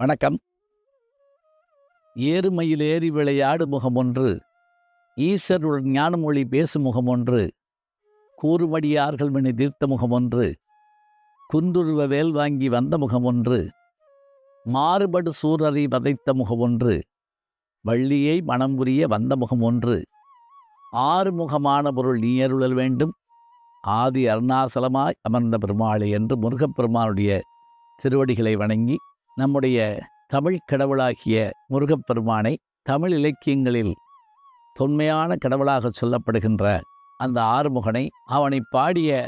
வணக்கம். ஏறுமையில் ஏறி விளையாடு முகமொன்று, ஈசருடன் ஞானமொழி பேசு முகமொன்று, கூறுமடியார்கள் வினை தீர்த்த முகமொன்று, குன்றுருவ வேல் வாங்கி வந்த முகமொன்று, மாறுபடு சூரரை வதைத்த முகமொன்று, வள்ளியை மணம்புரிய வந்த முகமொன்று, ஆறுமுகமான பொருள் நீ அருளல் வேண்டும், ஆதி அருணாசலமாய் அமர்ந்த பெருமாளே என்று முருகப்பெருமானுடைய திருவடிகளை வணங்கி நம்முடைய தமிழ் கடவுளாகிய முருகப்பெருமானை தமிழ் இலக்கியங்களில் தொன்மையான கடவுளாக சொல்லப்படுகின்ற அந்த ஆறுமுகனை, அவனை பாடிய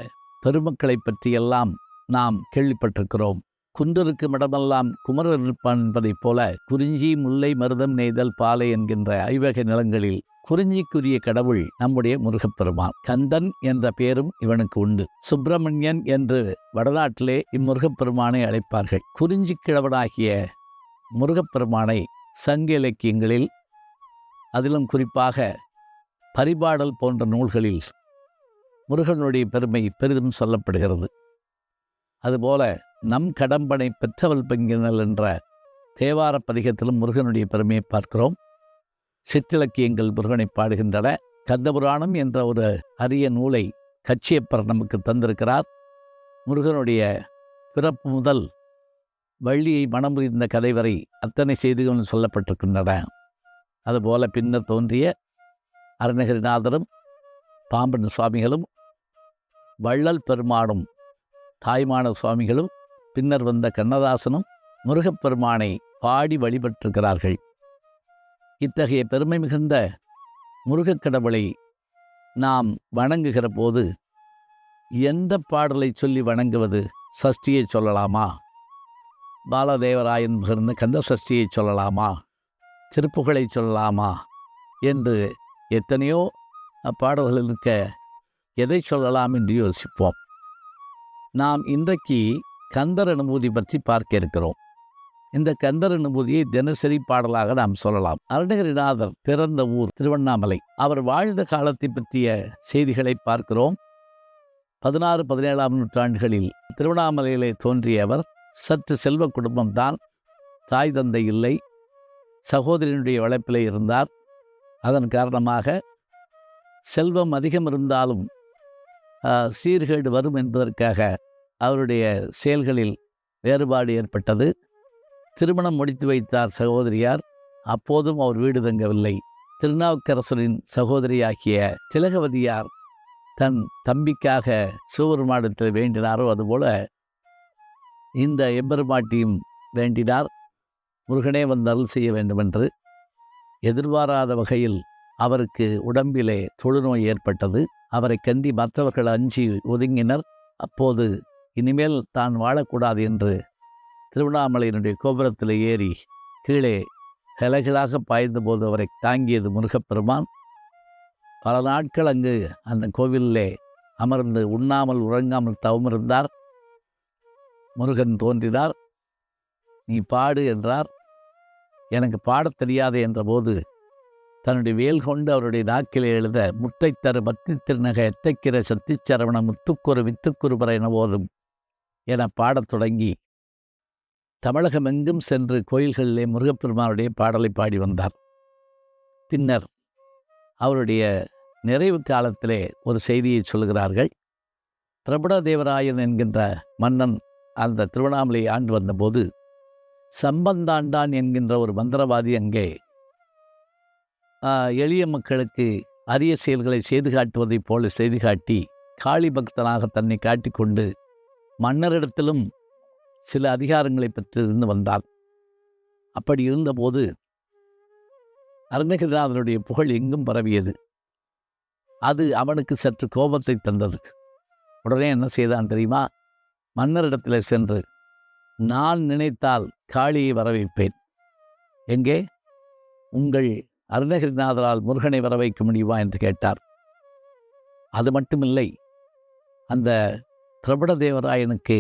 பெருமக்களை பற்றியெல்லாம் நாம் கேள்விப்பட்டிருக்கிறோம். குன்றிருக்கும் இடமெல்லாம் குமரர் இருப்பான் என்பதைப் போல குறிஞ்சி முல்லை மருதம் நெய்தல் பாலை என்கின்ற ஐவகை நிலங்களில் குறிஞ்சிக்குரிய கடவுள் நம்முடைய முருகப்பெருமான். கந்தன் என்ற பெயரும் இவனுக்கு உண்டு. சுப்பிரமணியன் என்று வடநாட்டிலே இம்முருகப்பெருமானை அழைப்பார்கள். குறிஞ்சி கிழவனாகிய முருகப்பெருமானை சங்க இலக்கியங்களில், அதிலும் குறிப்பாக பரிபாடல் போன்ற நூல்களில் முருகனுடைய பெருமை பெரிதும் சொல்லப்படுகிறது. அதுபோல நம் கடம்பனை பெற்றவள் பங்கினல் என்ற தேவார பதிகத்திலும் முருகனுடைய பெருமையை பார்க்கிறோம். சிற்றிலக்கியங்கள் முருகனை பாடுகின்றன. கந்தபுராணம் என்ற ஒரு அரிய நூலை கச்சியப்பர் நமக்கு தந்திருக்கிறார். முருகனுடைய பிறப்பு முதல் வள்ளியை மணமுறிந்த கதை வரை அத்தனை செய்திகளும் சொல்லப்பட்டிருக்கின்றன. அதுபோல பின்னர் தோன்றிய அருணகிரிநாதரும் பாம்பன் சுவாமிகளும் வள்ளல் பெருமானும் தாய்மான சுவாமிகளும் பின்னர் வந்த கண்ணதாசனும் முருகப்பெருமானை பாடி வழிபட்டிருக்கிறார்கள். இத்தகைய பெருமை மிகுந்த முருகக்கடவுளை நாம் வணங்குகிற போது எந்த பாடலை சொல்லி வணங்குவது? சஷ்டியை சொல்லலாமா? பாலதேவராயன் பகிர்ந்த கந்த சஷ்டியை சொல்லலாமா? திருப்புகழை சொல்லலாமா? என்று எத்தனையோ பாடல்கள் இருக்க எதை சொல்லலாம் என்று யோசிப்போம். நாம் இன்றைக்கு கந்தர் அனுபூதி பற்றி பார்க்க இருக்கிறோம். இந்த கந்தர் அனுபூதியை தினசரி பாடலாக நாம் சொல்லலாம். அருணகிரிநாதர் பிறந்த ஊர் திருவண்ணாமலை. அவர் வாழ்ந்த காலத்தை பற்றிய செய்திகளை பார்க்கிறோம். 16, 17ஆம் நூற்றாண்டுகளில் திருவண்ணாமலையிலே தோன்றிய அவர் சற்று செல்வ குடும்பம்தான். தாய் தந்தை இல்லை. சகோதரியினுடைய வளர்ப்பிலே இருந்தார். அதன் காரணமாக செல்வம் அதிகம் இருந்தாலும் சீர்கேடு வரும் என்பதற்காக அவருடைய செயல்களில் வேறுபாடு ஏற்பட்டது. திருமணம் முடித்து வைத்தார் சகோதரியார். அப்போதும் அவர் வீடு தங்கவில்லை. திருநாவுக்கரசரின் சகோதரியாகிய திலகவதியார் தன் தம்பிக்காக சிவபெருமானிடத்தில் வேண்டினாரோ அதுபோல இந்த எம்பெருமாட்டியும் வேண்டினார். முருகனே வந்து அருள் செய்ய வேண்டுமென்று. எதிர்பாராத வகையில் அவருக்கு உடம்பிலே தொழுநோய் ஏற்பட்டது. அவரை கண்டி மற்றவர்கள் அஞ்சி ஒதுங்கினர். அப்போது இனிமேல் தான் வாழக்கூடாது என்று திருவண்ணாமலையினுடைய கோபுரத்தில் ஏறி கீழே கிளகிளாக பாய்ந்தபோது அவரை தாங்கியது முருகப்பெருமான். பல நாட்கள் அங்கு அந்த கோவிலிலே அமர்ந்து உண்ணாமல் உறங்காமல் தவமிருந்தார். முருகன் தோன்றினார். நீ பாடு என்றார். எனக்கு பாடத் தெரியாது என்றபோது தன்னுடைய வேல் கொண்டு அவருடைய நாக்கிலே எழுத முத்தை தரு பத்தி திருநகை எத்தைக்கிற சத்திச்சரவண முத்துக்குறு வித்துக்குறுபற என போதும் என பாடத் தொடங்கி தமிழகமெங்கும் சென்று கோயில்களிலே முருகப்பெருமானுடைய பாடலை பாடி வந்தார். பின்னர் அவருடைய நிறைவு காலத்திலே ஒரு செய்தியை சொல்கிறார்கள். பிரபுடதேவராயன் என்கின்ற மன்னன் அந்த திருவண்ணாமலையை ஆண்டு வந்தபோது சம்பந்தாண்டான் என்கின்ற ஒரு மந்திரவாதி அங்கே எளிய மக்களுக்கு அரிய செயல்களை செய்து காட்டுவதைப் போல செய்து காட்டி காளி பக்தனாக தன்னை காட்டிக்கொண்டு மன்னரிடத்திலும் சில அதிகாரங்களை பெற்றிருந்து வந்தார். அப்படி இருந்தபோது அருணகிரிநாதனுடைய புகழ் எங்கும் பரவியது. அது அவனுக்கு சற்று கோபத்தை தந்தது. உடனே என்ன செய்தான் தெரியுமா? மன்னரிடத்தில் சென்று நான் நினைத்தால் காளியை வரவைப்பேன். எங்கே? உங்கள் அருணகிரிநாதரால் முருகனை வர வைக்க முடியுமா என்று கேட்டார். அது மட்டுமில்லை, அந்த பிரபுடதேவராயனுக்கு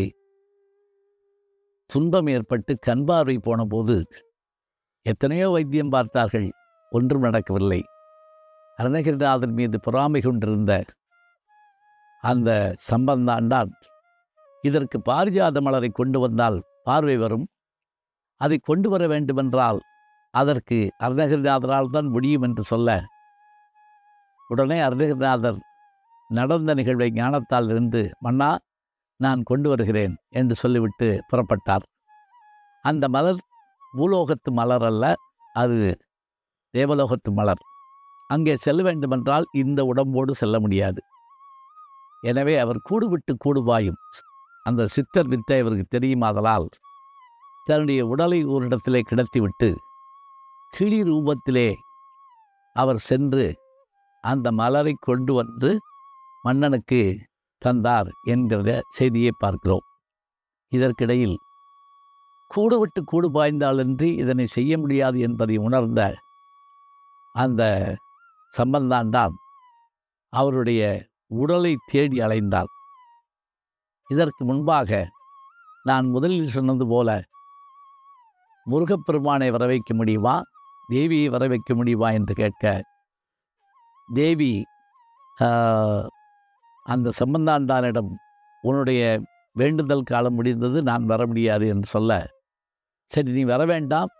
துன்பம் ஏற்பட்டு கண்பார்வை போன போது எத்தனையோ வைத்தியம் பார்த்தார்கள், ஒன்றும் நடக்கவில்லை. அருணகிரிநாதன் மீது பொறாமை கொண்டிருந்த அந்த சம்பந்தாண்டான் இதற்கு பாரிஜாத மலரை கொண்டு வந்தால் பார்வை வரும், அதை கொண்டு வர வேண்டுமென்றால் அதற்கு அருணகிரிநாதரால் தான் முடியும் என்று சொல்ல, உடனே அருணகிரிநாதர் நடந்த நிகழ்வை ஞானத்தால் இருந்து, மன்னா நான் கொண்டு வருகிறேன் என்று சொல்லிவிட்டு புறப்பட்டார். அந்த மலர் பூலோகத்து மலர் அல்ல, அது தேவலோகத்து மலர். அங்கே செல்ல வேண்டுமென்றால் இந்த உடம்போடு செல்ல முடியாது. எனவே அவர் கூடு விட்டு கூடு பாயும் அந்த சித்தர் வித்தை அவருக்கு தெரியுமாதலால் தன்னுடைய உடலை ஒரு இடத்திலே கிடத்திவிட்டு கிளி ரூபத்திலே அவர் சென்று அந்த மலரை கொண்டு வந்து மன்னனுக்கு தந்தார் என்கிற செய்தியை பார்க்கிறோம். இதற்கிடையில் கூடு விட்டு கூடு பாய்ந்தாலின்றி இதனை செய்ய முடியாது என்பதை உணர்ந்த அந்த சம்பந்தாண்டான் அவருடைய உடலை தேடி அலைந்தார். இதற்கு முன்பாக நான் முதலில் சொன்னது போல முருகப்பெருமானை வர வைக்க முடியுமா, தேவியை வர வைக்க முடியுமா என்று கேட்க, தேவி அந்த சம்பந்தாண்டானிடம் உன்னுடைய வேண்டுதல் காலம் முடிந்தது, நான் வர முடியாது என்று சொல்ல, சரி நீ வர வேண்டாம்,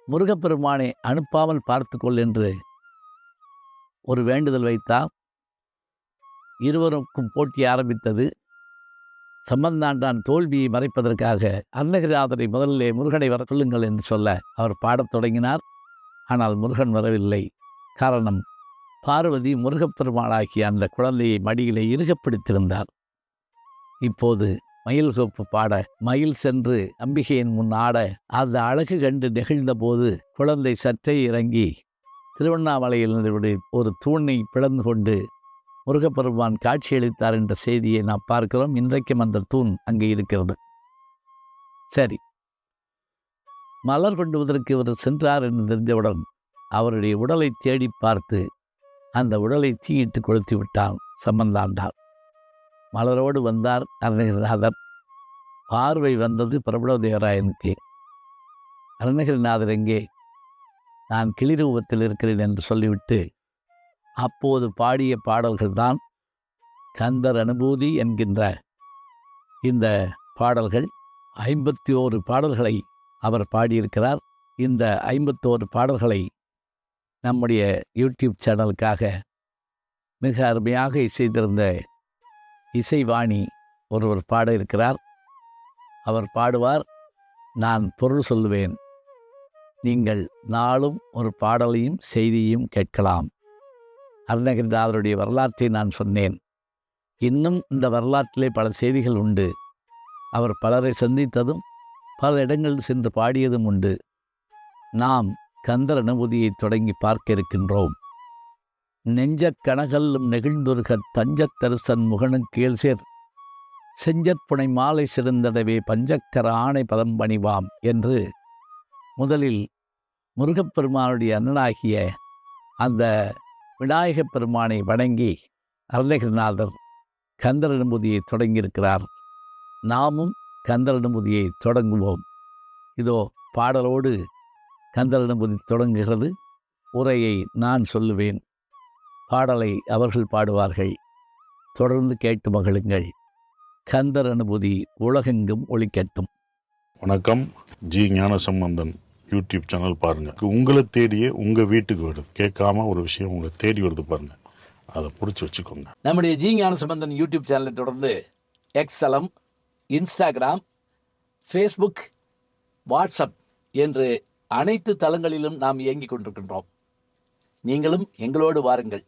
முருகப்பெருமானை அனுப்பாமல் பார்த்துக்கொள் என்று ஒரு வேண்டுதல் வைத்தார். இருவருக்கும் போட்டி ஆரம்பித்தது. சம்பந்தாண்டான் தோல்வியை மறைப்பதற்காக அருணகிரிநாதரை முதலிலே முருகனை வர சொல்லுங்கள் என்று சொல்ல அவர் பாடத் தொடங்கினார். ஆனால் முருகன் வரவில்லை. காரணம், பார்வதி முருகப்பெருமாளாகிய அந்த குழந்தையை மடியிலே இறுகப் பிடித்திருந்தார். இப்போது மயில் சோப்பு பாட, மயில் சென்று அம்பிகையின் முன் ஆட, அந்த அழகு கண்டு நெகிழ்ந்த போது குழந்தை சற்றே இறங்கி திருவண்ணாமலையில் ஒரு தூணை பிளந்து கொண்டு முருகப்பெருமான் காட்சியளித்தார் என்ற செய்தியை நாம் பார்க்கிறோம். இன்றைக்கும் அந்த தூண் அங்கே இருக்கிறது. சரி, மலர் கொண்டுவதற்கு இவர் சென்றார் என்று தெரிந்தவுடன் அவருடைய உடலை தேடி பார்த்து அந்த உடலை தீயிட்டு கொளுத்தி விட்டான் சம்பந்தாண்டார். மலரோடு வந்தார் அருணகிரிநாதர். பார்வை வந்தது பிரபலதேவராயனுக்கு. அருணகிரிநாதர் எங்கே? நான் கிளி ரூபத்தில் இருக்கிறேன் என்று சொல்லிவிட்டு அப்போது பாடிய பாடல்கள்தான் கந்தர் அனுபூதி என்கின்ற இந்த பாடல்கள். 51 பாடல்களை அவர் பாடியிருக்கிறார். இந்த 51 பாடல்களை நம்முடைய யூடியூப் சேனலுக்காக மிக அருமையாக இசைத்திருந்த இசைவாணி ஒருவர் பாட இருக்கிறார். அவர் பாடுவார், நான் பொருள் சொல்லுவேன், நீங்கள் நாளும் ஒரு பாடலையும் செய்தியும் கேட்கலாம். அருணகிரிநாதருடைய வரலாற்றை நான் சொன்னேன். இன்னும் இந்த வரலாற்றிலே பல செய்திகள் உண்டு. அவர் பலரை சந்தித்ததும் பல இடங்களில் சென்று பாடியதும் உண்டு. நாம் கந்தர் அனுபூதியை தொடங்கி பார்க்க இருக்கின்றோம். நெஞ்சக் கனகல்லும் நெகிழ்ந்துருக தஞ்சத் தரிசன் முகனுக் கேள்சேர் செஞ்சற்புனை மாலை சிறந்தடவே பஞ்சக்கர ஆணை பதம் பணிவாம் என்று முதலில் முருகப்பெருமானுடைய அண்ணனாகிய அந்த விநாயகப் பெருமானை வணங்கி அருணகிரிநாதர் கந்தர் அனுபூதியை தொடங்கியிருக்கிறார். நாமும் கந்தர் அனுபூதியை தொடங்குவோம். இதோ பாடலோடு கந்தர் அனுபூதி தொடங்குகிறது. உரையை நான் சொல்லுவேன், பாடலை அவர்கள் பாடுவார்கள். தொடர்ந்து கேட்டு மகிழுங்கள். கந்தர் அனுபூதி உலகெங்கும் ஒலிக்கட்டும். வணக்கம். ஜி ஞானசம்பந்தன் யூடியூப் சேனல் பாருங்கள். உங்களை தேடியே உங்கள் வீட்டுக்கு வருது. கேட்காம ஒரு விஷயம் உங்களை தேடி வருது பாருங்கள், அதை பிடிச்சி வச்சுக்கோங்க. நம்முடைய ஜி ஞானசம்பந்தன் யூடியூப் சேனலை தொடர்ந்து எக்ஸலம், இன்ஸ்டாகிராம், ஃபேஸ்புக், வாட்ஸ்அப் என்று அனைத்து தளங்களிலும் நாம் இயங்கிக் கொண்டிருக்கின்றோம். நீங்களும் எங்களோடு வாருங்கள்.